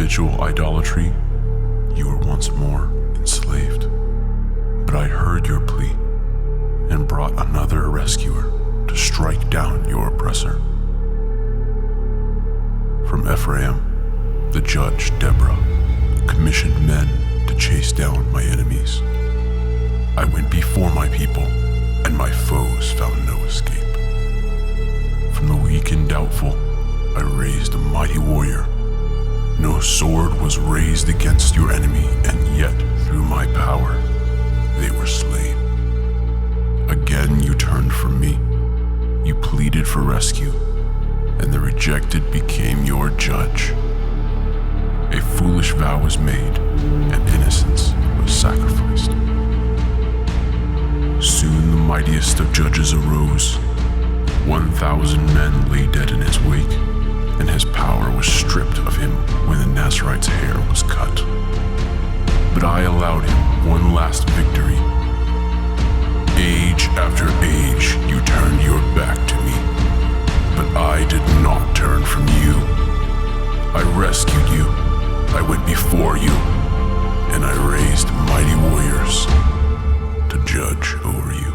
habitual idolatry, you were once more enslaved. But I heard your plea and brought another rescuer to strike down your oppressor. From Ephraim, the judge Deborah commissioned men to chase down my enemies. I went before my people, and my foes found no escape. From the weak and doubtful, I raised a mighty warrior. No sword was raised against your enemy, and yet through my power they were slain. Again you turned from me. You pleaded for rescue, and the rejected became your judge. A foolish vow was made, and innocence was sacrificed. Soon the mightiest of judges arose. 1,000 men lay dead in his wake, and his power was stripped of him when the Nazarite's hair was cut. But I allowed him one last victory. Age after age, you turned your back to me, but I did not turn from you. I rescued you, I went before you, and I raised mighty warriors to judge over you.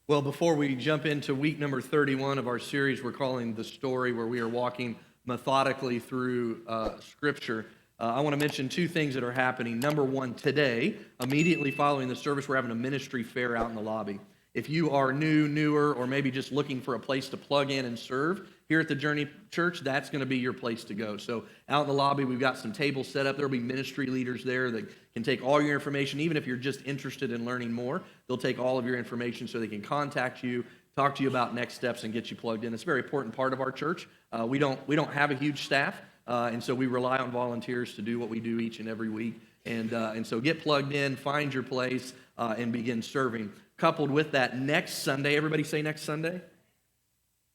Well, before we jump into week number 31 of our series we're calling The Story, where we are walking methodically through Scripture, I want to mention two things that are happening. Number one, today, immediately following the service, we're having a ministry fair out in the lobby. If you are new, newer, or maybe just looking for a place to plug in and serve here at the Journey Church, that's going to be your place to go. So out in the lobby, we've got some tables set up. There will be ministry leaders there that can take all your information. Even if you're just interested in learning more, they'll take all of your information so they can contact you, talk to you about next steps, and get you plugged in. It's a very important part of our church. We don't have a huge staff, and so we rely on volunteers to do what we do each and every week. And so get plugged in, find your place, and begin serving. Coupled with that, next Sunday, everybody say next Sunday?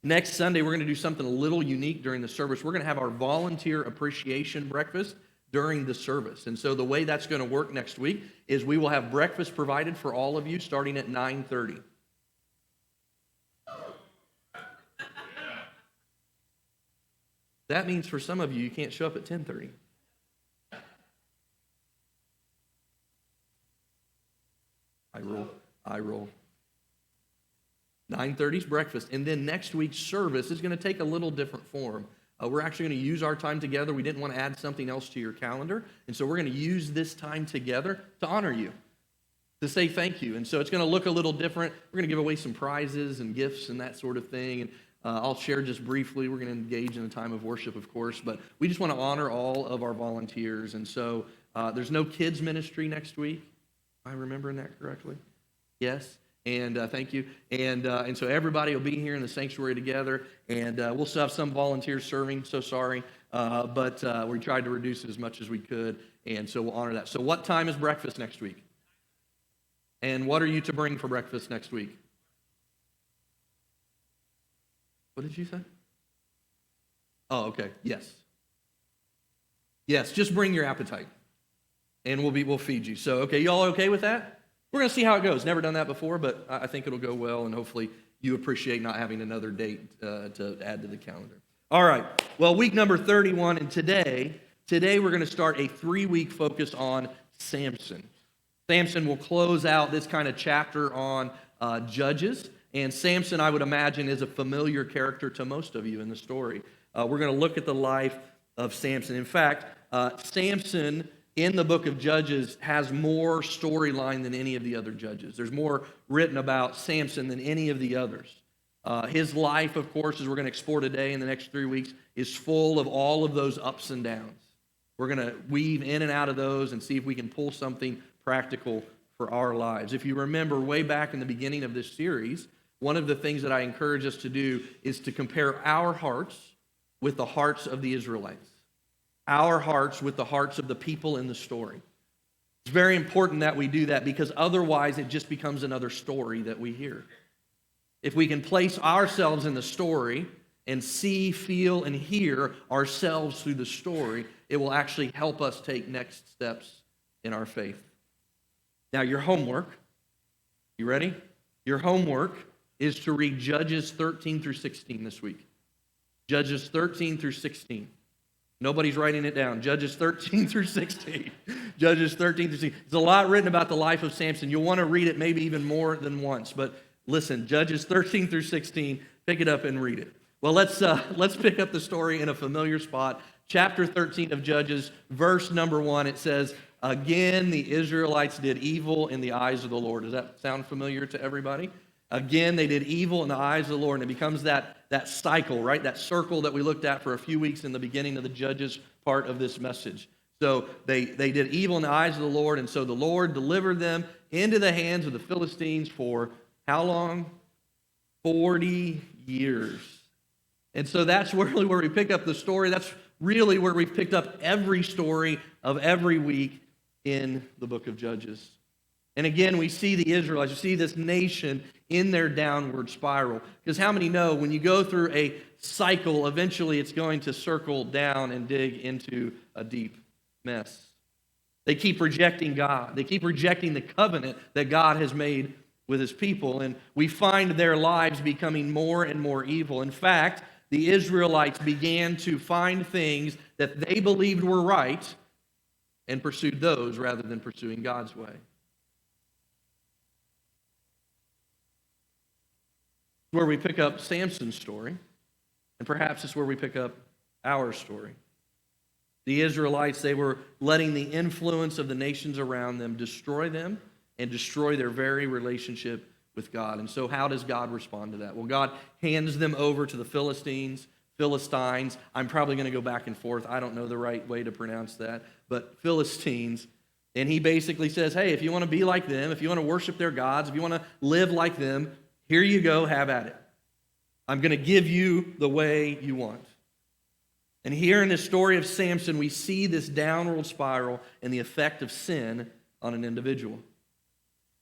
Next Sunday, we're going to do something a little unique during the service. We're going to have our volunteer appreciation breakfast during the service. And so the way that's going to work next week is we will have breakfast provided for all of you starting at 9:30. That means for some of you, you can't show up at 10:30. I roll. 9:30 is breakfast, and then next week's service is going to take a little different form. We're actually going to use our time together. We didn't want to add something else to your calendar, and so we're going to use this time together to honor you, to say thank you. And so it's going to look a little different. We're going to give away some prizes and gifts and that sort of thing, and I'll share just briefly. We're going to engage in a time of worship, of course, but we just want to honor all of our volunteers. And so there's no kids ministry next week. Am I remembering that correctly? Yes, and thank you. And so everybody will be here in the sanctuary together, and we'll still have some volunteers serving, so sorry, but we tried to reduce it as much as we could, and so we'll honor that. So what time is breakfast next week? And what are you to bring for breakfast next week? What did you say? Oh, okay, yes. Yes, just bring your appetite, and we'll feed you. So, okay, y'all okay with that? We're going to see how it goes. Never done that before, but I think it'll go well, and hopefully you appreciate not having another date to add to the calendar. All right. Well, week number 31, and today we're going to start a 3-week focus on Samson. Samson will close out this kind of chapter on Judges, and Samson, I would imagine, is a familiar character to most of you in the story. We're going to look at the life of Samson. In fact, Samson in the book of Judges has more storyline than any of the other judges. There's more written about Samson than any of the others. His life, of course, as we're going to explore today in the next 3 weeks, is full of all of those ups and downs. We're going to weave in and out of those and see if we can pull something practical for our lives. If you remember way back in the beginning of this series, one of the things that I encourage us to do is to compare our hearts with the hearts of the Israelites. Our hearts with the hearts of the people in the story. It's very important that we do that because otherwise it just becomes another story that we hear. If we can place ourselves in the story and see, feel, and hear ourselves through the story, it will actually help us take next steps in our faith. Now, your homework, you ready? Your homework is to read Judges 13 through 16 this week. Judges 13 through 16. Nobody's writing it down. Judges 13 through 16. Judges 13 through 16. There's a lot written about the life of Samson. You'll want to read it maybe even more than once. But listen, Judges 13 through 16, pick it up and read it. Well, let's pick up the story in a familiar spot. Chapter 13 of Judges, verse number 1, it says, "Again, the Israelites did evil in the eyes of the Lord." Does that sound familiar to everybody? Again, they did evil in the eyes of the Lord. And it becomes that cycle, right? That circle that we looked at for a few weeks in the beginning of the Judges part of this message. So they did evil in the eyes of the Lord, and so the Lord delivered them into the hands of the Philistines for how long? 40 years. And so that's really where we pick up the story. That's really where we've picked up every story of every week in the book of Judges. And again, we see the Israelites, we see this nation in their downward spiral. Because how many know when you go through a cycle, eventually it's going to circle down and dig into a deep mess? They keep rejecting God. They keep rejecting the covenant that God has made with his people. And we find their lives becoming more and more evil. In fact, the Israelites began to find things that they believed were right and pursued those rather than pursuing God's way. Where we pick up Samson's story, and perhaps it's where we pick up our story. The Israelites, they were letting the influence of the nations around them destroy them and destroy their very relationship with God. And so how does God respond to that? Well, God hands them over to the Philistines. I'm probably going to go back and forth. I don't know the right way to pronounce that, but Philistines. And he basically says, hey, if you want to be like them, if you want to worship their gods, if you want to live like them, here you go, have at it. I'm going to give you the way you want. And here in this story of Samson, we see this downward spiral and the effect of sin on an individual.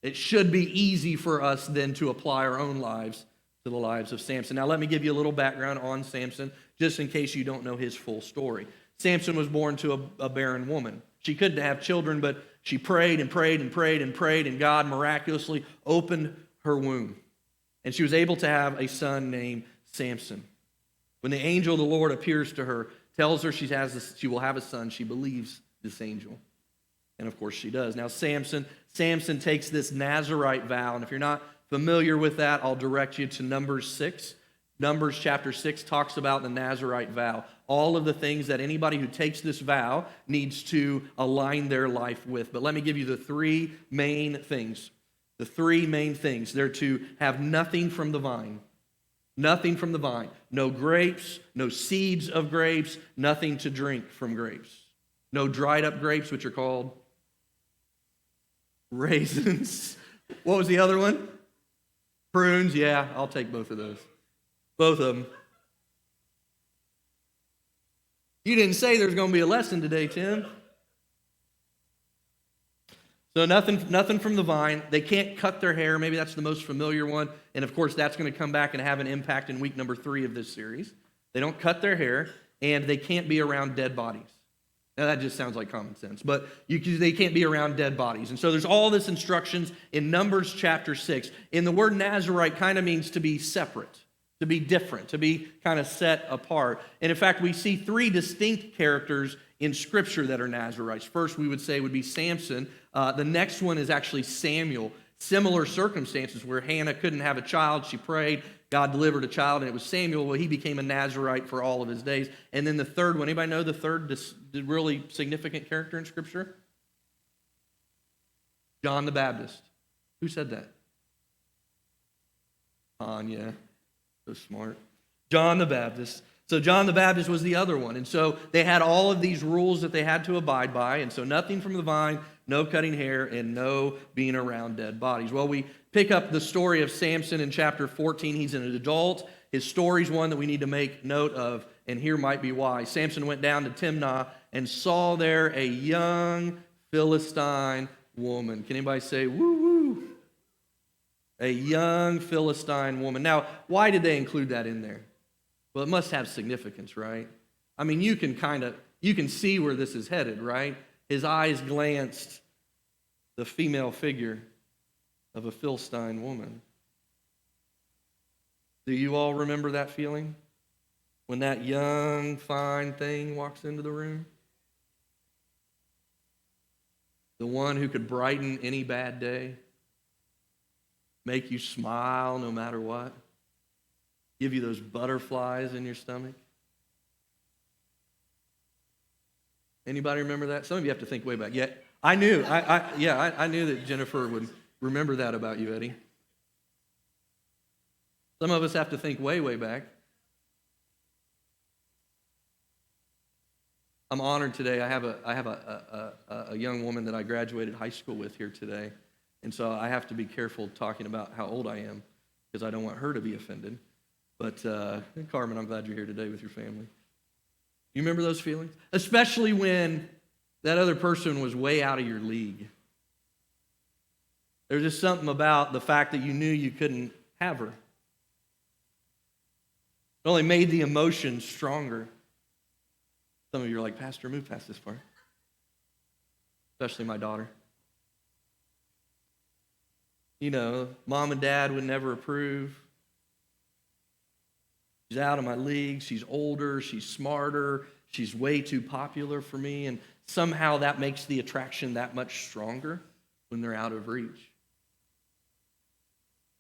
It should be easy for us then to apply our own lives to the lives of Samson. Now, let me give you a little background on Samson, just in case you don't know his full story. Samson was born to a barren woman. She couldn't have children, but she prayed and prayed and prayed and prayed, and God miraculously opened her womb. And she was able to have a son named Samson. When the angel of the Lord appears to her, tells her she will have a son, she believes this angel. And of course she does. Now Samson takes this Nazirite vow. And if you're not familiar with that, I'll direct you to Numbers 6. Numbers chapter 6 talks about the Nazirite vow. All of the things that anybody who takes this vow needs to align their life with. But let me give you the three main things. The three main things. They're to have nothing from the vine. Nothing from the vine. No grapes, no seeds of grapes, nothing to drink from grapes. No dried up grapes, which are called raisins. What was the other one? Prunes. Yeah, I'll take both of those. Both of them. You didn't say there's going to be a lesson today, Tim. So nothing from the vine. They can't cut their hair. Maybe that's the most familiar one. And of course, that's going to come back and have an impact in week number 3 of this series. They don't cut their hair, and they can't be around dead bodies. Now, that just sounds like common sense, but they can't be around dead bodies. And so there's all this instructions in Numbers chapter 6. And the word Nazirite kind of means to be separate, to be different, to be kind of set apart. And in fact, we see 3 distinct characters in Scripture that are Nazirites. First, we would say would be Samson. The next one is actually Samuel. Similar circumstances where Hannah couldn't have a child. She prayed. God delivered a child, and it was Samuel. Well, he became a Nazirite for all of his days. And then the third one, anybody know the third really significant character in Scripture? John the Baptist. Who said that? Yeah. So smart. John the Baptist. So John the Baptist was the other one. And so they had all of these rules that they had to abide by. And so nothing from the vine, no cutting hair, and no being around dead bodies. Well, we pick up the story of Samson in chapter 14. He's an adult. His story's one that we need to make note of, and here might be why. Samson went down to Timnah and saw there a young Philistine woman. Can anybody say, woo, woo? A young Philistine woman. Now, why did they include that in there? Well, it must have significance, right? I mean, you can see where this is headed, right? His eyes glanced the female figure of a Philistine woman. Do you all remember that feeling? When that young, fine thing walks into the room? The one who could brighten any bad day, make you smile no matter what, give you those butterflies in your stomach. Anybody remember that? Some of you have to think way back. Yeah, I knew. I knew that Jennifer would remember that about you, Eddie. Some of us have to think way, way back. I'm honored today. I have a young woman that I graduated high school with here today, and so I have to be careful talking about how old I am because I don't want her to be offended. But Carmen, I'm glad you're here today with your family. You remember those feelings? Especially when that other person was way out of your league. There's just something about the fact that you knew you couldn't have her. It only made the emotion stronger. Some of you are like, Pastor, move past this part. Especially my daughter. You know, mom and dad would never approve. She's out of my league. She's older. She's smarter. She's way too popular for me. And somehow that makes the attraction that much stronger when they're out of reach.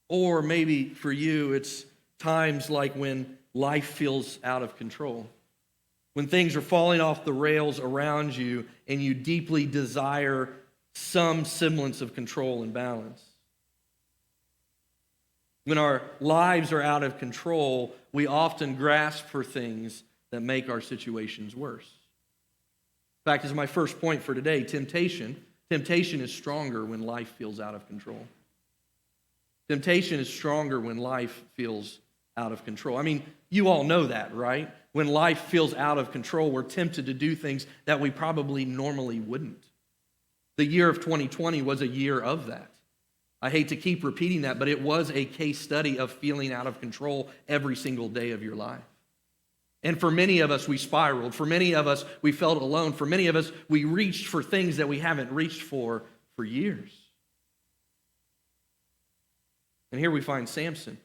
Or maybe for you, it's times like when life feels out of control. When things are falling off the rails around you and you deeply desire some semblance of control and balance. When our lives are out of control, we often grasp for things that make our situations worse. In fact, as my first point for today, temptation is stronger when life feels out of control. Temptation is stronger when life feels out of control. I mean, you all know that, right? When life feels out of control, we're tempted to do things that we probably normally wouldn't. The year of 2020 was a year of that. I hate to keep repeating that, but it was a case study of feeling out of control every single day of your life. And for many of us, we spiraled. For many of us, we felt alone. For many of us, we reached for things that we haven't reached for years. And here we find Samson.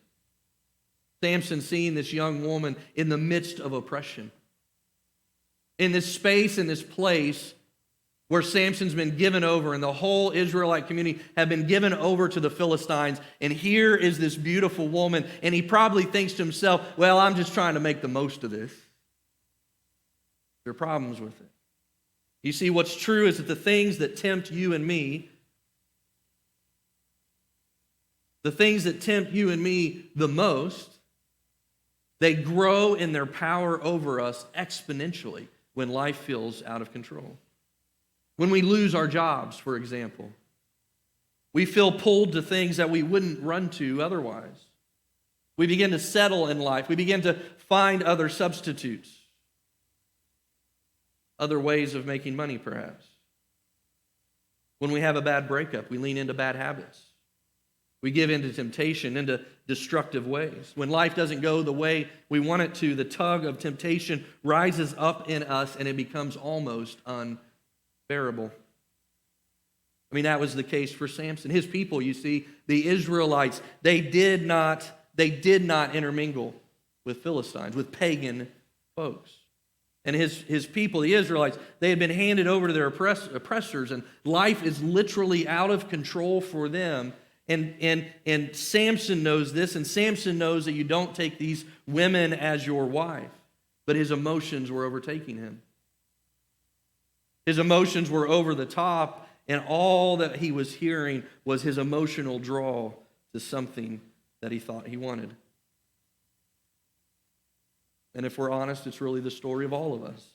Samson seeing this young woman in the midst of oppression. In this space, in this place where Samson's been given over and the whole Israelite community have been given over to the Philistines. And here is this beautiful woman, and he probably thinks to himself, well, I'm just trying to make the most of this. There are problems with it. You see, what's true is that the things that tempt you and me, the most, they grow in their power over us exponentially when life feels out of control. When we lose our jobs, for example, we feel pulled to things that we wouldn't run to otherwise. We begin to settle in life. We begin to find other substitutes, other ways of making money, perhaps. When we have a bad breakup, we lean into bad habits. We give into temptation, into destructive ways. When life doesn't go the way we want it to, the tug of temptation rises up in us and it becomes almost unbearable. I mean, that was the case for Samson. His people, you see, the Israelites, they did not intermingle with Philistines, with pagan folks. And his people, the Israelites, they had been handed over to their oppressors, and life is literally out of control for them. And Samson knows this, and Samson knows that you don't take these women as your wife. But his emotions were overtaking him. His emotions were over the top, and all that he was hearing was his emotional draw to something that he thought he wanted. And if we're honest, it's really the story of all of us.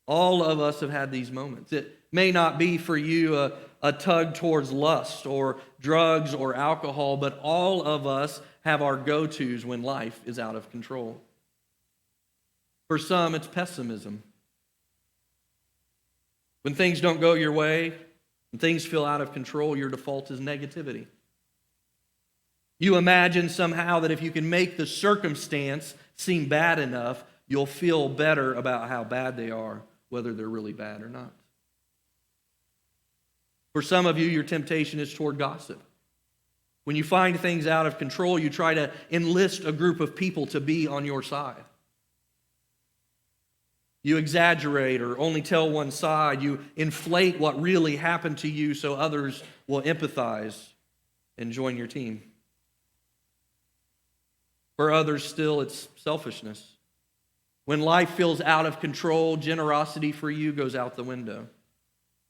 All of us have had these moments. It may not be for you a tug towards lust or drugs or alcohol, but all of us have our go-tos when life is out of control. For some, it's pessimism. When things don't go your way, when things feel out of control, your default is negativity. You imagine somehow that if you can make the circumstance seem bad enough, you'll feel better about how bad they are, whether they're really bad or not. For some of you, your temptation is toward gossip. When you find things out of control, you try to enlist a group of people to be on your side. You exaggerate or only tell one side. You inflate what really happened to you so others will empathize and join your team. For others, still, it's selfishness. When life feels out of control, generosity for you goes out the window.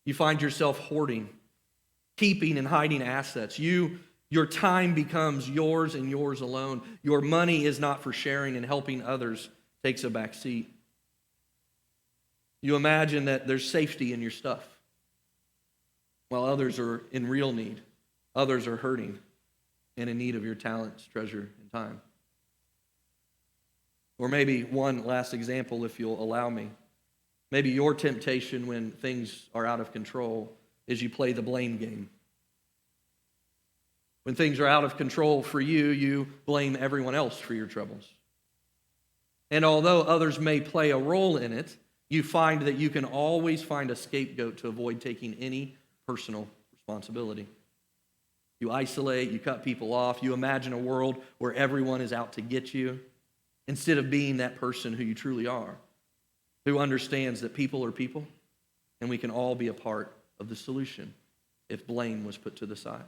You find yourself hoarding, keeping and hiding assets. Your time becomes yours and yours alone. Your money is not for sharing, and helping others takes a back seat. You imagine that there's safety in your stuff, while others are in real need. Others are hurting and in need of your talents, treasure, and time. Or maybe one last example, if you'll allow me. Maybe your temptation when things are out of control is you play the blame game. When things are out of control for you, you blame everyone else for your troubles. And although others may play a role in it, you find that you can always find a scapegoat to avoid taking any personal responsibility. You isolate, you cut people off, you imagine a world where everyone is out to get you, instead of being that person who you truly are, who understands that people are people, and we can all be a part of the solution if blame was put to the side.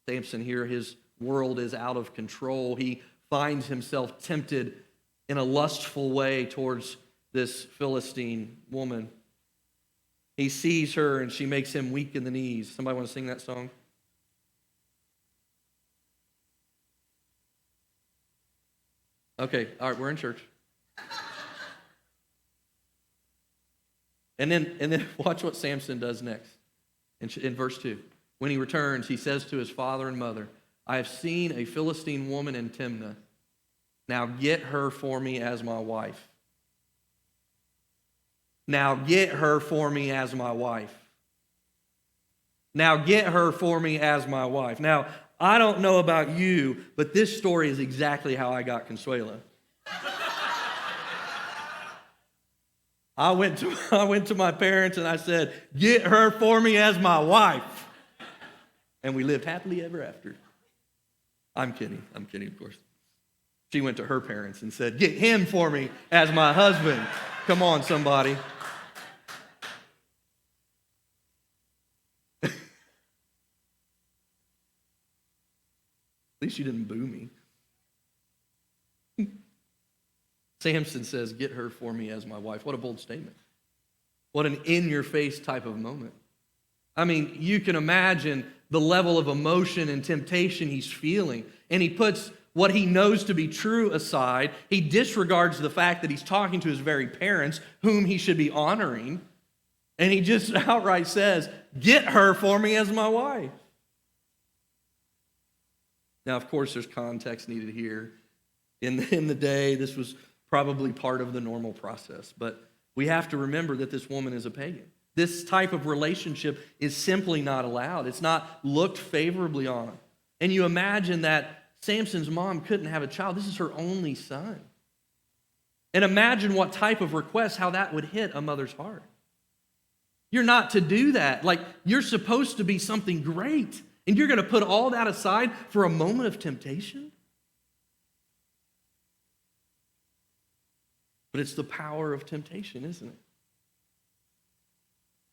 Samson here, his world is out of control. He finds himself tempted in a lustful way towards this Philistine woman. He sees her and she makes him weak in the knees. Somebody want to sing that song? Okay, all right, we're in church. And then watch what Samson does next. In verse 2. When he returns, he says to his father and mother, I have seen a Philistine woman in Timnah. Now get her for me as my wife. Now get her for me as my wife. Now get her for me as my wife. Now, I don't know about you, but this story is exactly how I got Consuelo. I went to my parents and I said, get her for me as my wife. And we lived happily ever after. I'm kidding, of course. She went to her parents and said, get him for me as my husband. Come on, somebody. At least you didn't boo me. Samson says, get her for me as my wife. What a bold statement. What an in-your-face type of moment. I mean, you can imagine the level of emotion and temptation he's feeling. And he puts what he knows to be true aside. He disregards the fact that he's talking to his very parents, whom he should be honoring. And he just outright says, get her for me as my wife. Now, of course, there's context needed here. In the day, this was probably part of the normal process. But we have to remember that this woman is a pagan. This type of relationship is simply not allowed. It's not looked favorably on. And you imagine that Samson's mom couldn't have a child. This is her only son. And imagine what type of request, how that would hit a mother's heart. You're not to do that. Like, you're supposed to be something great. And you're going to put all that aside for a moment of temptation? But it's the power of temptation, isn't it?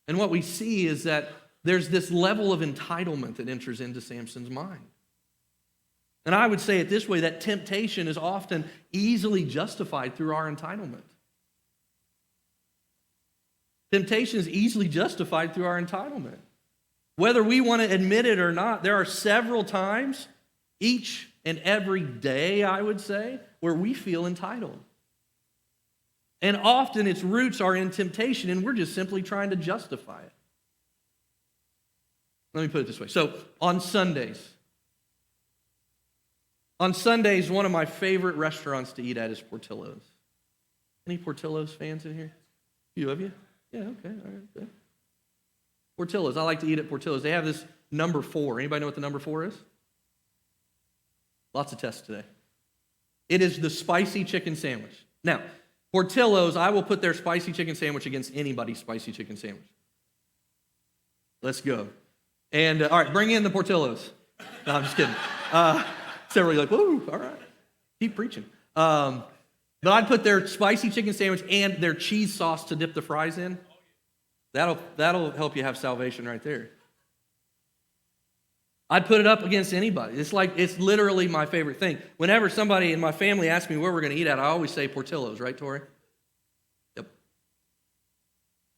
And what we see is that there's this level of entitlement that enters into Samson's mind. And I would say it this way, that temptation is often easily justified through our entitlement. Temptation is easily justified through our entitlement. Whether we want to admit it or not, there are several times, each and every day, I would say, where we feel entitled. And often its roots are in temptation, and we're just simply trying to justify it. Let me put it this way. So, on Sundays, one of my favorite restaurants to eat at is Portillo's. Any Portillo's fans in here? A few of you? Yeah, okay, all right, good. Portillo's, I like to eat at Portillo's. They have this number 4. Anybody know what the number 4 is? Lots of tests today. It is the spicy chicken sandwich. Now, Portillo's, I will put their spicy chicken sandwich against anybody's spicy chicken sandwich. Let's go. And, all right, bring in the Portillos. No, I'm just kidding. Several like, woo, all right. Keep preaching. But I'd put their spicy chicken sandwich and their cheese sauce to dip the fries in. That'll help you have salvation right there. I'd put it up against anybody. It's literally my favorite thing. Whenever somebody in my family asks me where we're going to eat at, I always say Portillo's, right, Tori? Yep.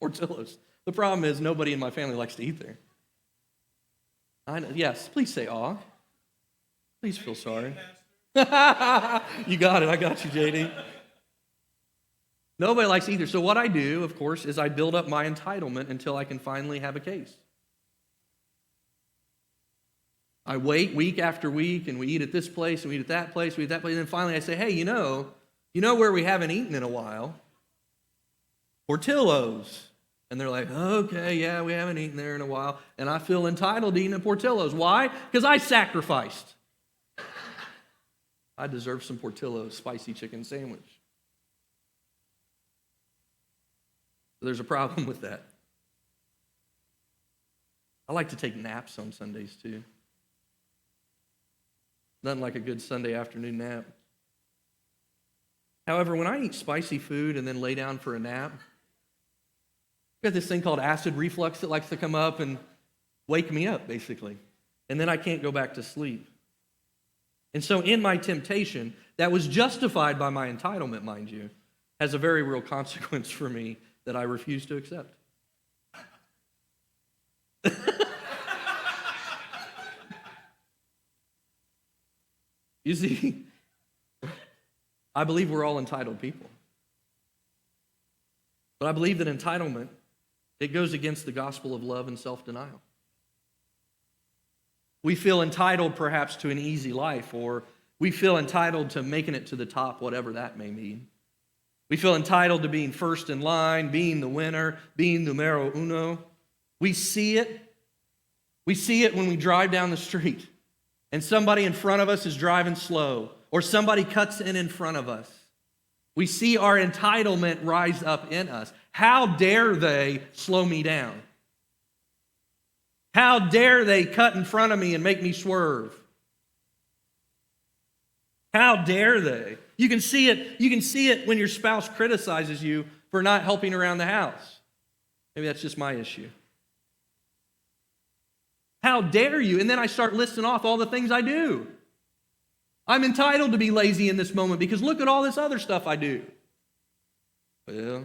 Portillo's. The problem is nobody in my family likes to eat there. I know. Yes, please say aw. Please feel sorry. You got it. I got you, JD. Nobody likes either. So what I do, of course, is I build up my entitlement until I can finally have a case. I wait week after week, and we eat at this place, and we eat at that place, we eat at that place, and then finally I say, hey, you know where we haven't eaten in a while? Portillo's. And they're like, okay, yeah, we haven't eaten there in a while. And I feel entitled to eating at Portillo's. Why? Because I sacrificed. I deserve some Portillo's spicy chicken sandwich. There's a problem with that. I like to take naps on Sundays too. Nothing like a good Sunday afternoon nap. However, when I eat spicy food and then lay down for a nap, I've got this thing called acid reflux that likes to come up and wake me up, basically. And then I can't go back to sleep. And so in my temptation, that was justified by my entitlement, mind you, has a very real consequence for me that I refuse to accept. You see, I believe we're all entitled people. But I believe that entitlement, it goes against the gospel of love and self-denial. We feel entitled perhaps to an easy life, or we feel entitled to making it to the top, whatever that may mean. We feel entitled to being first in line, being the winner, being numero uno. We see it. We see it when we drive down the street and somebody in front of us is driving slow, or somebody cuts in front of us. We see our entitlement rise up in us. How dare they slow me down? How dare they cut in front of me and make me swerve? How dare they? You can see it when your spouse criticizes you for not helping around the house. Maybe that's just my issue. How dare you? And then I start listing off all the things I do. I'm entitled to be lazy in this moment because look at all this other stuff I do. Well,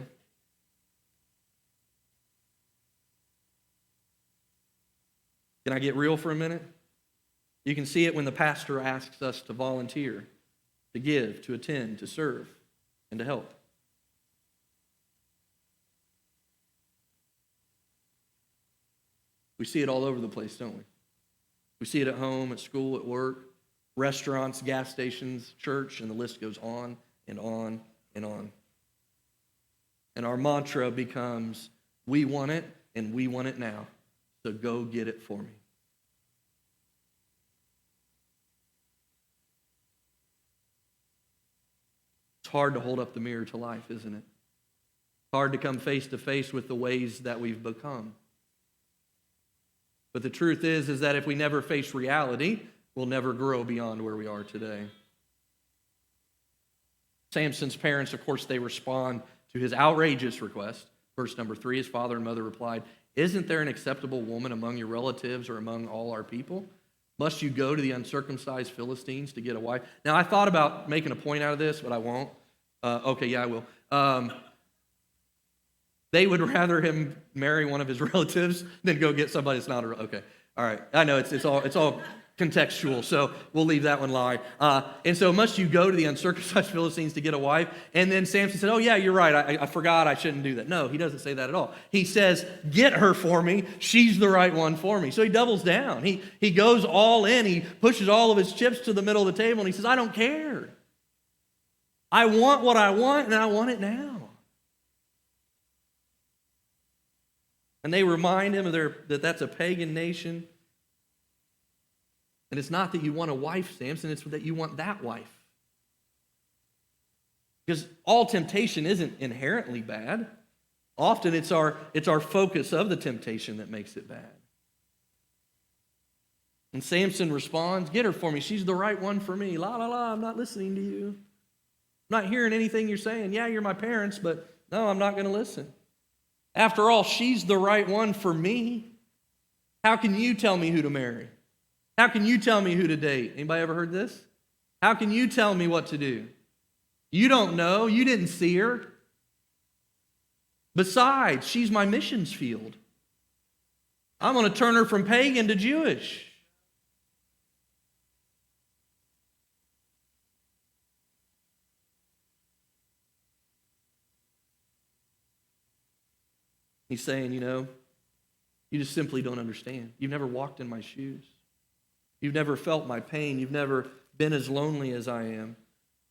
can I get real for a minute? You can see it when the pastor asks us to volunteer, to give, to attend, to serve, and to help. We see it all over the place, don't we? We see it at home, at school, at work, restaurants, gas stations, church, and the list goes on and on and on. And our mantra becomes, we want it, and we want it now, so go get it for me. It's hard to hold up the mirror to life, isn't it? It's hard to come face to face with the ways that we've become. But the truth is that if we never face reality, we'll never grow beyond where we are today. Samson's parents, of course, they respond to his outrageous request. Verse number 3, his father and mother replied, "Isn't there an acceptable woman among your relatives or among all our people? Must you go to the uncircumcised Philistines to get a wife?" Now, I thought about making a point out of this, but I won't. I will. They would rather him marry one of his relatives than go get somebody that's not a okay. All right. I know it's all contextual, so we'll leave that one lie. And so must you go to the uncircumcised Philistines to get a wife? And then Samson said, "Oh yeah, you're right. I forgot I shouldn't do that." No, he doesn't say that at all. He says, "Get her for me. She's the right one for me." So he doubles down. He goes all in. He pushes all of his chips to the middle of the table, and he says, "I don't care. I want what I want, and I want it now." And they remind him of that that's a pagan nation. And it's not that you want a wife, Samson, it's that you want that wife. Because all temptation isn't inherently bad. Often it's our focus of the temptation that makes it bad. And Samson responds, get her for me. She's the right one for me. La, la, la, I'm not listening to you. I'm not hearing anything you're saying. Yeah, you're my parents, but no, I'm not going to listen. After all, she's the right one for me. How can you tell me who to marry? How can you tell me who to date? Anybody ever heard this? How can you tell me what to do? You don't know. You didn't see her. Besides, she's my missions field. I'm going to turn her from pagan to Jewish. He's saying, you just simply don't understand. You've never walked in my shoes. You've never felt my pain. You've never been as lonely as I am.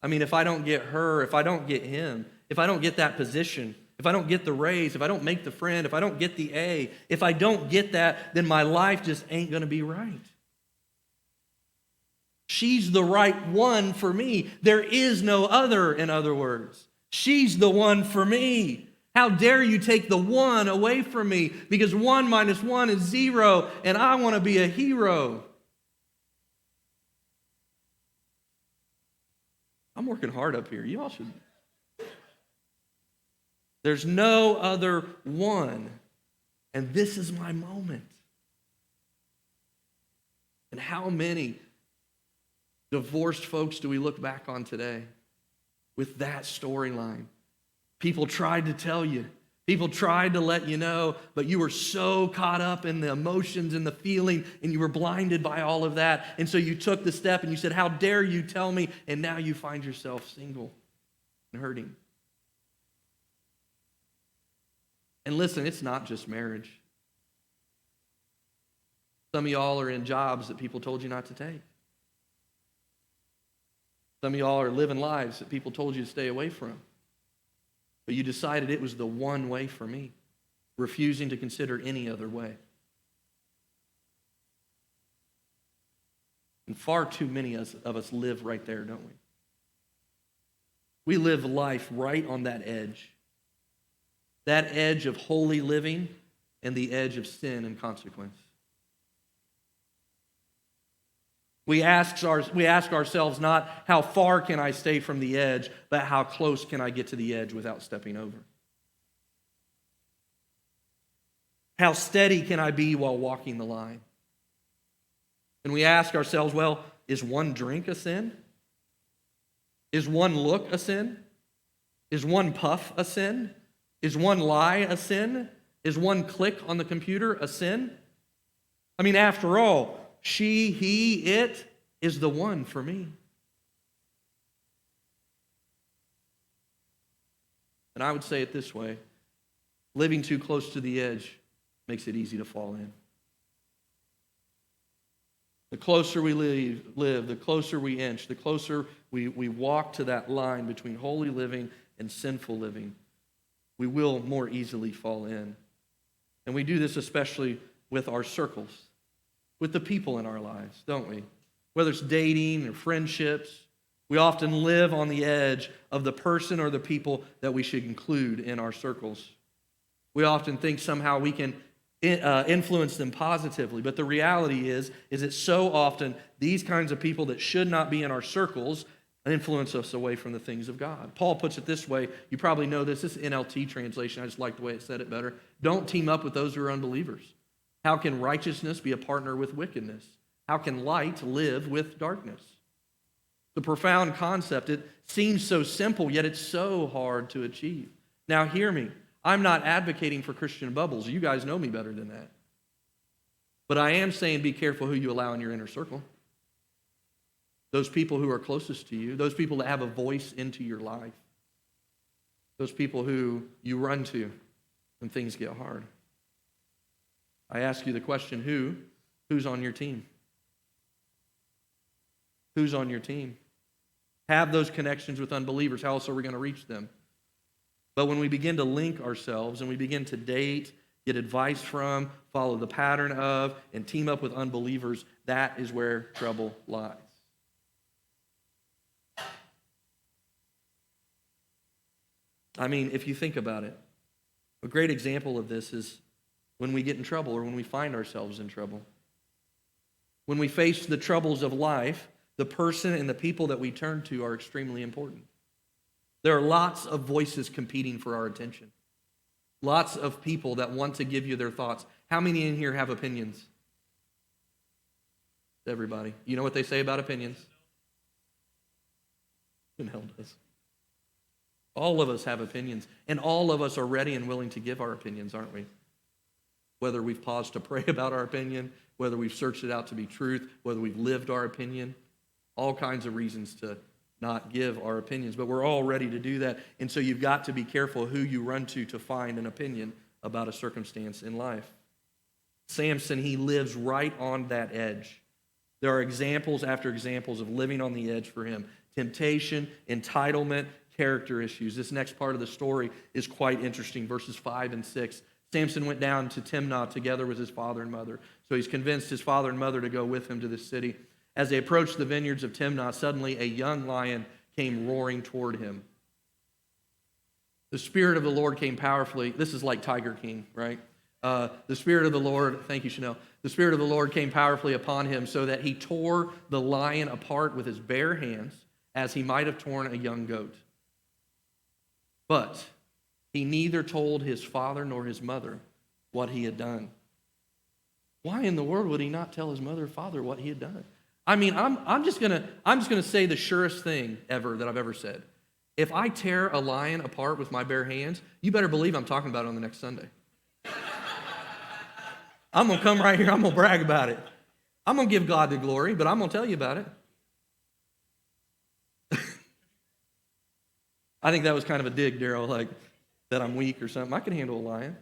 I mean, if I don't get her, if I don't get him, if I don't get that position, if I don't get the raise, if I don't make the friend, if I don't get the A, if I don't get that, then my life just ain't going to be right. She's the right one for me. There is no other, in other words. She's the one for me. How dare you take the one away from me? Because 1 minus 1 is 0, and I want to be a hero. I'm working hard up here. You all should. There's no other one. And this is my moment. And how many divorced folks do we look back on today with that storyline? People tried to tell you. People tried to let you know, but you were so caught up in the emotions and the feeling, and you were blinded by all of that. And so you took the step and you said, how dare you tell me? And now you find yourself single and hurting. And listen, it's not just marriage. Some of y'all are in jobs that people told you not to take. Some of y'all are living lives that people told you to stay away from. But you decided it was the one way for me, refusing to consider any other way. And far too many of us live right there, don't we? We live life right on that edge of holy living and the edge of sin and consequence. We ask ourselves not how far can I stay from the edge, but how close can I get to the edge without stepping over? How steady can I be while walking the line? And we ask ourselves, well, is one drink a sin? Is one look a sin? Is one puff a sin? Is one lie a sin? Is one click on the computer a sin? I mean, after all, she, he, it is the one for me. And I would say it this way: living too close to the edge makes it easy to fall in. The closer we live, the closer we inch, the closer we walk to that line between holy living and sinful living, we will more easily fall in. And we do this especially with our circles, with the people in our lives, don't we? Whether it's dating or friendships, we often live on the edge of the person or the people that we should include in our circles. We often think somehow we can influence them positively, but the reality is that so often these kinds of people that should not be in our circles influence us away from the things of God. Paul puts it this way. You probably know this. This is NLT translation. I just like the way it said it better. Don't team up with those who are unbelievers. How can righteousness be a partner with wickedness? How can light live with darkness? The profound concept. It seems so simple, yet it's so hard to achieve. Now hear me. I'm not advocating for Christian bubbles. You guys know me better than that. But I am saying be careful who you allow in your inner circle. Those people who are closest to you, those people that have a voice into your life, those people who you run to when things get hard. I ask you the question, who's on your team? Who's on your team? Have those connections with unbelievers. How else are we going to reach them? But when we begin to link ourselves and we begin to date, get advice from, follow the pattern of, and team up with unbelievers, that is where trouble lies. I mean, if you think about it, a great example of this is when we get in trouble or when we find ourselves in trouble. When we face the troubles of life, the person and the people that we turn to are extremely important. There are lots of voices competing for our attention. Lots of people that want to give you their thoughts. How many in here have opinions? Everybody. You know what they say about opinions? Who the hell does? All of us have opinions, and all of us are ready and willing to give our opinions, aren't we? Whether we've paused to pray about our opinion, whether we've searched it out to be truth, whether we've lived our opinion, all kinds of reasons to not give our opinions, but we're all ready to do that. And so you've got to be careful who you run to find an opinion about a circumstance in life. Samson, he lives right on that edge. There are examples after examples of living on the edge for him. Temptation, entitlement, character issues. This next part of the story is quite interesting, verses 5 and 6. Samson went down to Timnah together with his father and mother. So he's convinced his father and mother to go with him to this city. As they approached the vineyards of Timnah, suddenly a young lion came roaring toward him. The Spirit of the Lord came powerfully. This is like Tiger King, right? The Spirit of the Lord, thank you, Chanel. The Spirit of the Lord came powerfully upon him so that he tore the lion apart with his bare hands as he might have torn a young goat. But he neither told his father nor his mother what he had done. Why in the world would he not tell his mother or father what he had done? I mean, I'm just gonna say the surest thing ever that I've ever said. If I tear a lion apart with my bare hands, you better believe I'm talking about it on the next Sunday. I'm gonna come right here, I'm gonna brag about it. I'm gonna give God the glory, but I'm gonna tell you about it. I think that was kind of a dig, Daryl, like that I'm weak or something. I can handle a lion.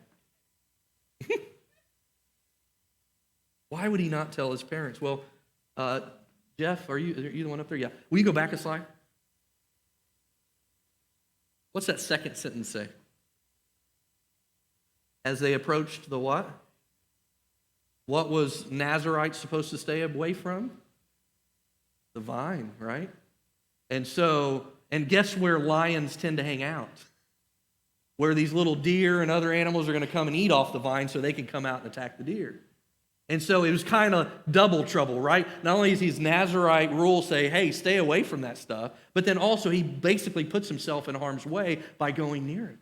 Why would he not tell his parents? Well, Jeff, are you the one up there? Yeah. Will you go back a slide? What's that second sentence say? As they approached the what? What was Nazarites supposed to stay away from? The vine, right? And guess where lions tend to hang out? Where these little deer and other animals are going to come and eat off the vine so they can come out and attack the deer. And so it was kind of double trouble, right? Not only does these Nazarite rules say, hey, stay away from that stuff, but then also he basically puts himself in harm's way by going near it.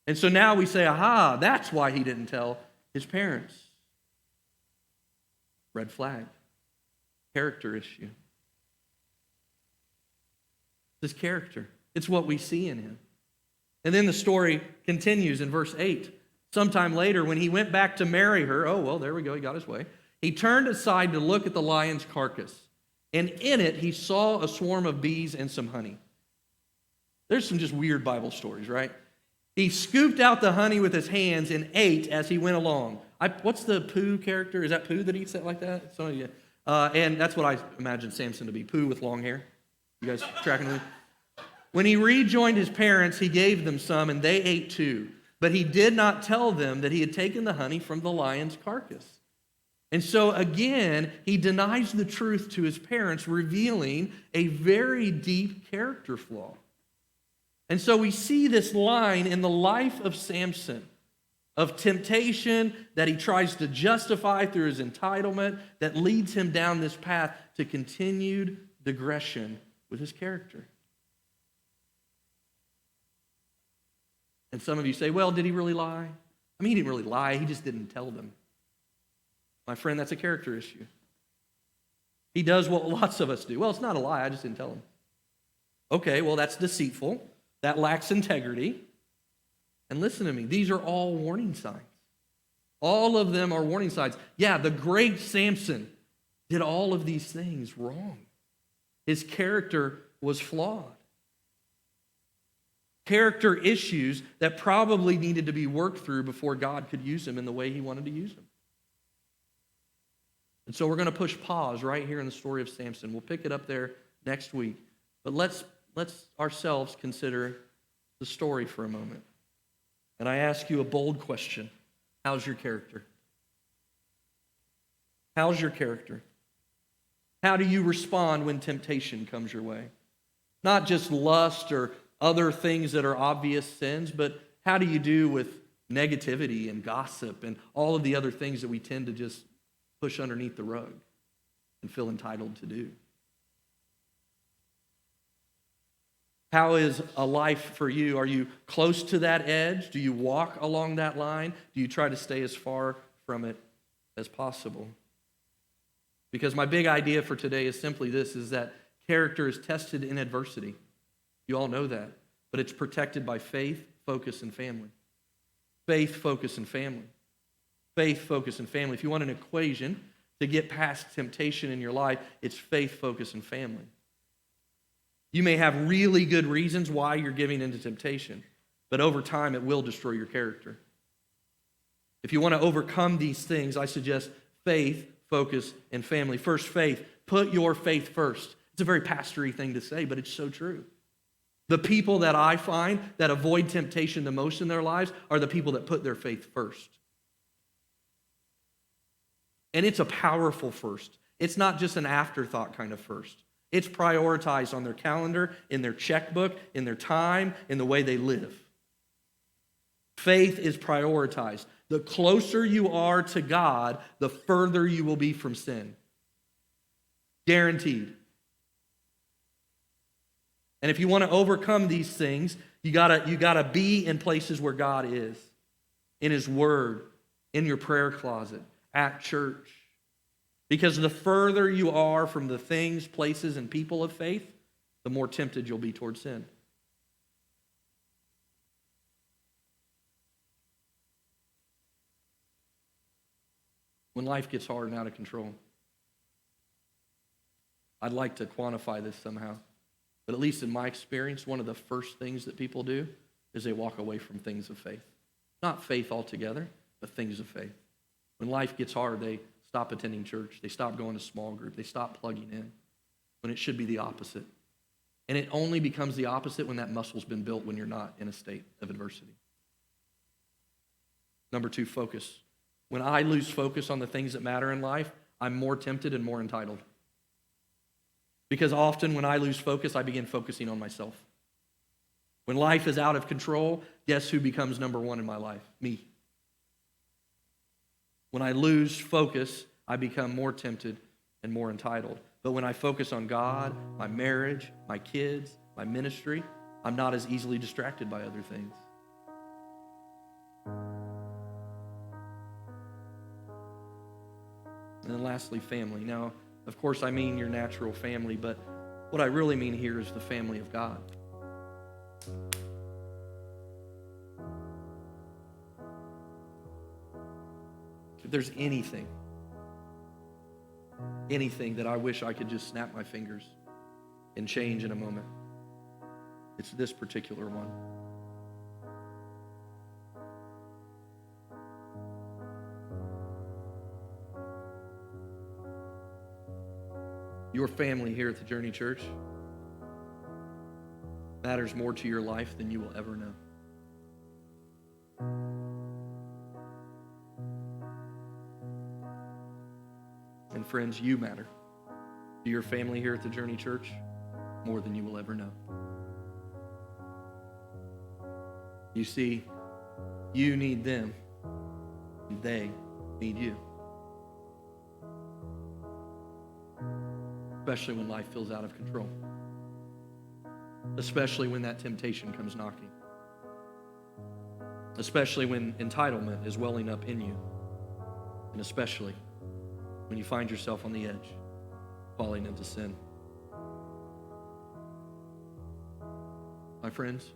And so now we say, aha, that's why he didn't tell his parents. Red flag. Character issue. His character. It's what we see in him. And then the story continues in verse 8. Sometime later, when he went back to marry her, oh, well, there we go, he got his way. He turned aside to look at the lion's carcass, and in it he saw a swarm of bees and some honey. There's some just weird Bible stories, right? He scooped out the honey with his hands and ate as he went along. What's the Pooh character? Is that Pooh that eats it like that? And that's what I imagine Samson to be, Pooh with long hair. You guys tracking with me? When he rejoined his parents, he gave them some, and they ate too. But he did not tell them that he had taken the honey from the lion's carcass. And so again, he denies the truth to his parents, revealing a very deep character flaw. And so we see this line in the life of Samson, of temptation that he tries to justify through his entitlement, that leads him down this path to continued digression with his character. And some of you say, well, did he really lie? I mean, he didn't really lie. He just didn't tell them. My friend, that's a character issue. He does what lots of us do. Well, it's not a lie. I just didn't tell him. Okay, well, that's deceitful. That lacks integrity. And listen to me. These are all warning signs. All of them are warning signs. Yeah, the great Samson did all of these things wrong. His character was flawed. Character issues that probably needed to be worked through before God could use him in the way he wanted to use him. And so we're going to push pause right here in the story of Samson. We'll pick it up there next week. But let's ourselves consider the story for a moment. And I ask you a bold question. How's your character? How's your character? How do you respond when temptation comes your way? Not just lust or other things that are obvious sins, but how do you do with negativity and gossip and all of the other things that we tend to just push underneath the rug and feel entitled to do. How is a life for you? Are you close to that edge? Do you walk along that line? Do you try to stay as far from it as possible? Because my big idea for today is simply this, is that character is tested in adversity. You all know that. But it's protected by faith, focus, and family. Faith, focus, and family. Faith, focus, and family. If you want an equation to get past temptation in your life, it's faith, focus, and family. You may have really good reasons why you're giving into temptation, but over time it will destroy your character. If you want to overcome these things, I suggest faith, focus, and family. First, faith. Put your faith first. It's a very pastory thing to say, but it's so true. The people that I find that avoid temptation the most in their lives are the people that put their faith first. And it's a powerful first. It's not just an afterthought kind of first. It's prioritized on their calendar, in their checkbook, in their time, in the way they live. Faith is prioritized. The closer you are to God, the further you will be from sin. Guaranteed. And if you want to overcome these things, you gotta be in places where God is. In His Word, in your prayer closet, at church. Because the further you are from the things, places, and people of faith, the more tempted you'll be toward sin. When life gets hard and out of control, I'd like to quantify this somehow. But at least in my experience, one of the first things that people do is they walk away from things of faith. Not faith altogether, but things of faith. When life gets hard, they stop attending church. They stop going to small group. They stop plugging in when it should be the opposite. And it only becomes the opposite when that muscle's been built when you're not in a state of adversity. Number 2, focus. When I lose focus on the things that matter in life, I'm more tempted and more entitled. Because often when I lose focus, I begin focusing on myself. When life is out of control, guess who becomes number one in my life? Me. When I lose focus, I become more tempted and more entitled. But when I focus on God, my marriage, my kids, my ministry, I'm not as easily distracted by other things. And then lastly, family. Now, of course, I mean your natural family, but what I really mean here is the family of God. If there's anything that I wish I could just snap my fingers and change in a moment, it's this particular one. Your family here at the Journey Church matters more to your life than you will ever know. And friends, you matter to your family here at the Journey Church more than you will ever know. You see, you need them, and they need you. Especially when life feels out of control. Especially when that temptation comes knocking. Especially when entitlement is welling up in you. And especially when you find yourself on the edge, falling into sin. My friends,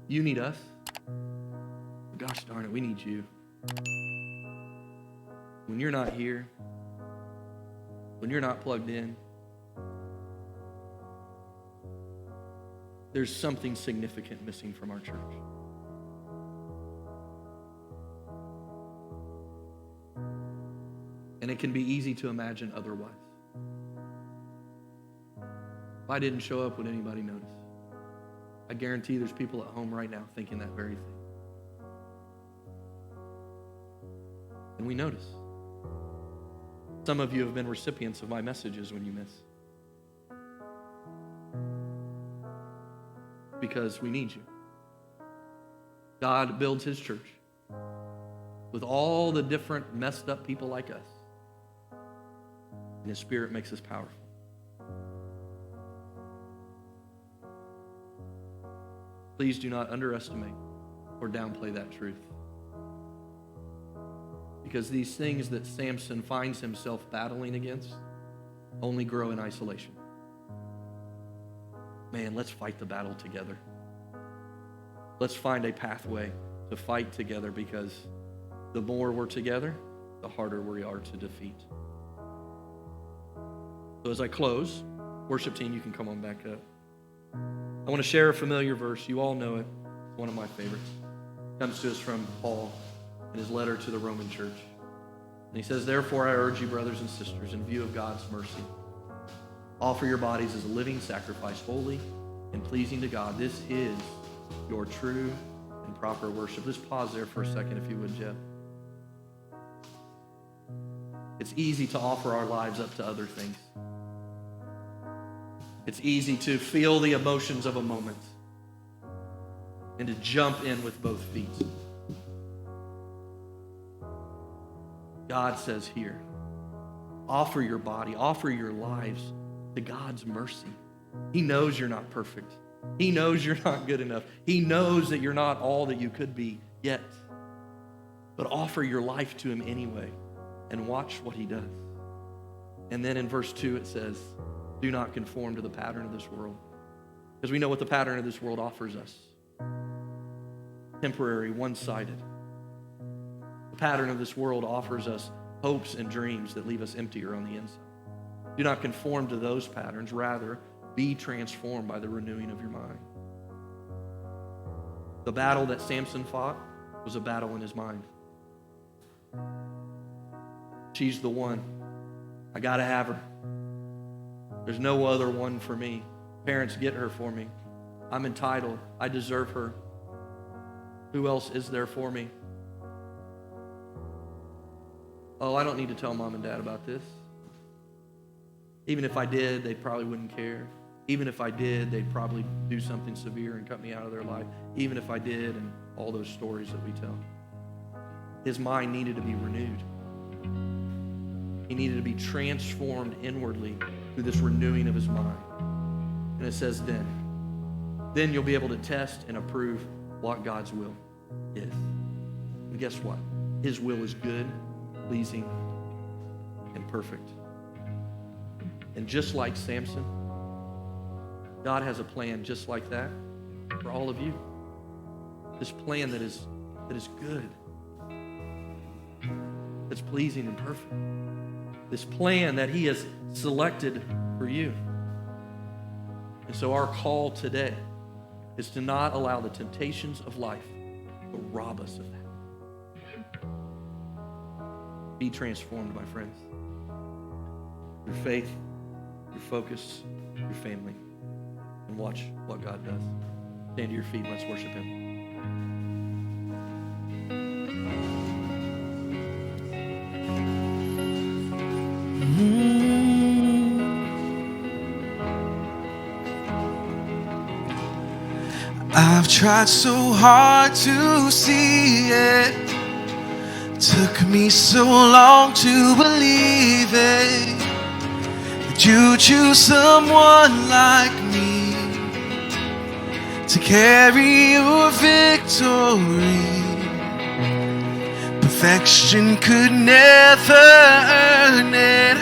you need us. Gosh darn it, we need you. When you're not here, when you're not plugged in, there's something significant missing from our church. And it can be easy to imagine otherwise. If I didn't show up, would anybody notice? I guarantee there's people at home right now thinking that very thing. And we notice. Some of you have been recipients of my messages when you miss. Because we need you. God builds His church with all the different messed up people like us and his Spirit makes us powerful. Please do not underestimate or downplay that truth. Because these things that Samson finds himself battling against only grow in isolation. Man, let's fight the battle together. Let's find a pathway to fight together, because the more we're together, the harder we are to defeat. So as I close, worship team, you can come on back up. I want to share a familiar verse. You all know it. It's one of my favorites. It comes to us from Paul in his letter to the Roman church. And he says, "Therefore I urge you, brothers and sisters, in view of God's mercy, offer your bodies as a living sacrifice, holy and pleasing to God. This is your true and proper worship." Just pause there for a second, if you would, Jeff. It's easy to offer our lives up to other things. It's easy to feel the emotions of a moment and to jump in with both feet. God says here, offer your body, offer your lives to God's mercy. He knows you're not perfect. He knows you're not good enough. He knows that you're not all that you could be yet. But offer your life to him anyway and watch what he does. And then in verse 2 it says, do not conform to the pattern of this world. Because we know what the pattern of this world offers us. Temporary, one-sided. The pattern of this world offers us hopes and dreams that leave us emptier on the inside. Do not conform to those patterns. Rather, be transformed by the renewing of your mind. The battle that Samson fought was a battle in his mind. She's the one. I gotta have her. There's no other one for me. Parents, get her for me. I'm entitled. I deserve her. Who else is there for me? Oh, I don't need to tell mom and dad about this. Even if I did, they probably wouldn't care. Even if I did, they'd probably do something severe and cut me out of their life. Even if I did, and all those stories that we tell. His mind needed to be renewed. He needed to be transformed inwardly through this renewing of his mind. And it says then you'll be able to test and approve what God's will is. And guess what? His will is good, pleasing, and perfect. And just like Samson, God has a plan just like that for all of you. This plan that is good, that's pleasing and perfect. This plan that he has selected for you. And so our call today is to not allow the temptations of life to rob us of that. Be transformed, my friends. Your faith, your focus, your family. And watch what God does. Stand to your feet and let's worship him. I've tried so hard to see it. Took me so long to believe it. That you choose someone like me to carry your victory. Perfection could never earn it.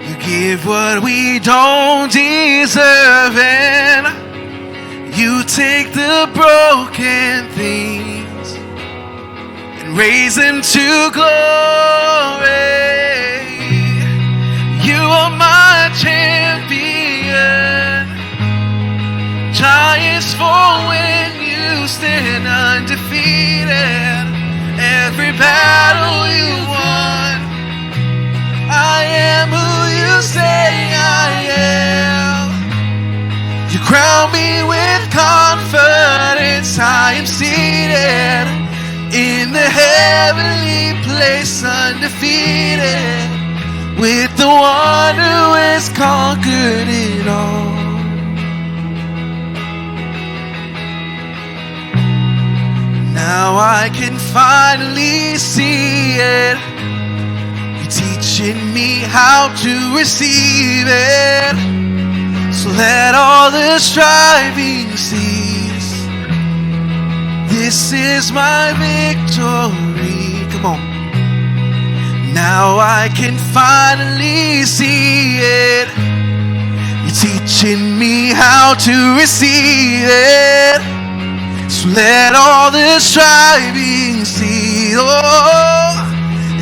You give what we don't deserve, and you take the broken things and raise them to glory. You are my champion. Giants fall when you stand undefeated. Every battle you won. I am who you say I am. You crown me with confidence. I am seated in the heavenly place, undefeated, with the one who has conquered it all. Now I can finally see it. You teach teaching me how to receive it. So let all the striving cease. This is my victory. Come on. Now I can finally see it. You're teaching me how to receive it. So let all the striving cease. Oh,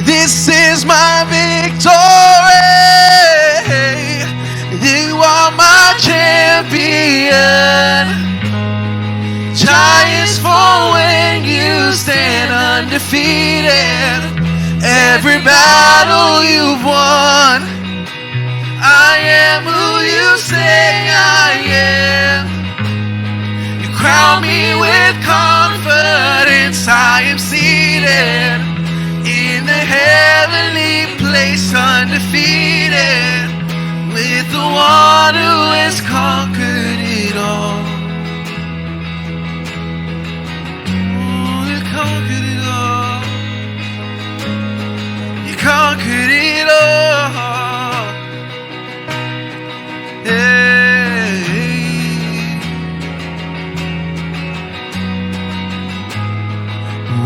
this is my victory. You are my champion. Giants fall when you stand undefeated. Every battle you've won. I am who you say I am. You crown me with confidence. I am seated in the heavenly place, undefeated, with the one who has conquered it all. Oh, you conquered it all. You conquered it all. Hey.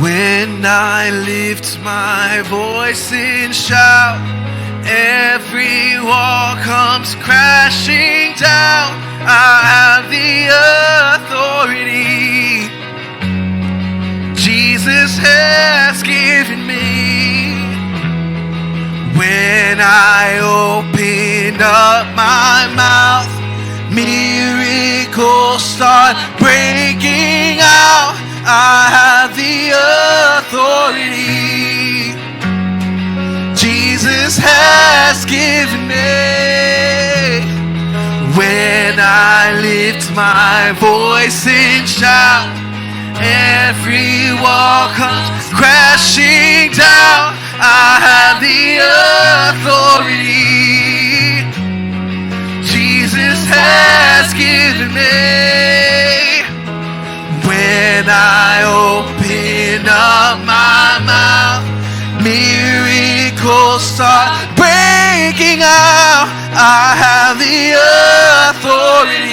When I lift my voice and shout, every wall comes crashing down. I have the authority Jesus has given me. When I open up my mouth, miracles start breaking out. I have the authority Jesus has given me. When I lift my voice and shout, every wall comes crashing down. I have the authority Jesus has given me. When I open up my mouth, miracles start breaking out. I have the authority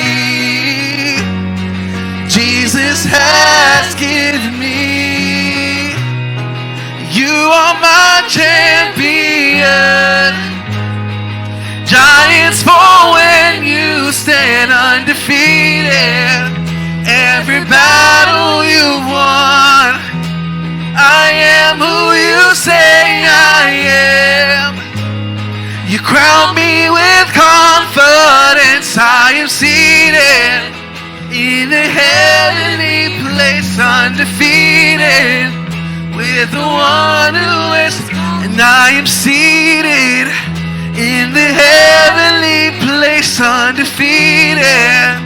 Jesus has given me. You are my champion. Giants fall when you stand undefeated. Every battle you won. I am who you say I am. You crown me with confidence. I am seated in the heavenly place, undefeated, with the one who is. And I am seated in the heavenly place, undefeated,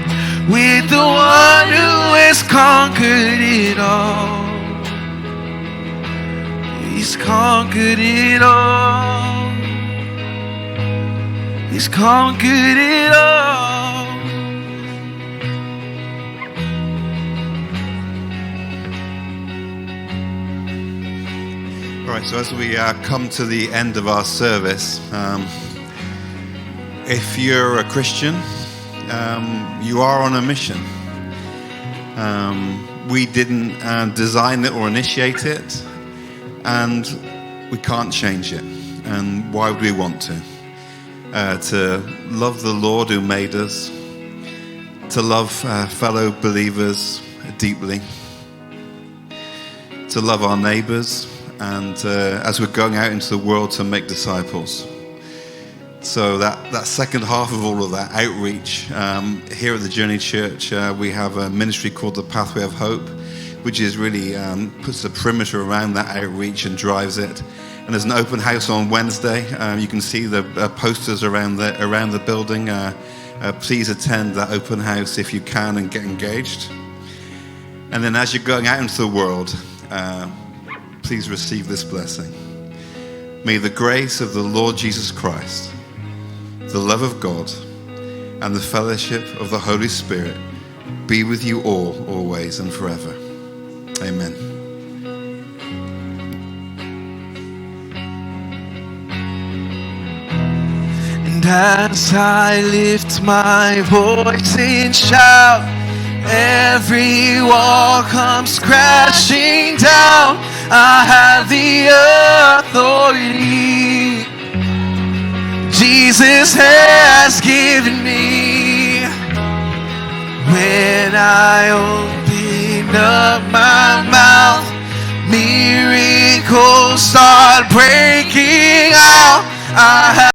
with the one who has conquered it all. He's conquered it all. He's conquered it all. All right, so as we come to the end of our service, if you're a Christian, you are on a mission. We didn't design it or initiate it, and we can't change it. And why would we want to? To love the Lord who made us, to love fellow believers deeply, to love our neighbors, and as we're going out into the world to make disciples. So that second half of all of that outreach, here at the Journey Church, we have a ministry called the Pathway of Hope, which is really puts a perimeter around that outreach and drives it. And there's an open house on Wednesday. You can see the posters around the building. Please attend that open house if you can and get engaged. And then as you're going out into the world, please receive this blessing. May the grace of the Lord Jesus Christ, the love of God, and the fellowship of the Holy Spirit be with you all, always and forever. Amen. As I lift my voice and shout, every wall comes crashing down. I have the authority Jesus has given me. When I open up my mouth, miracles start breaking out. I have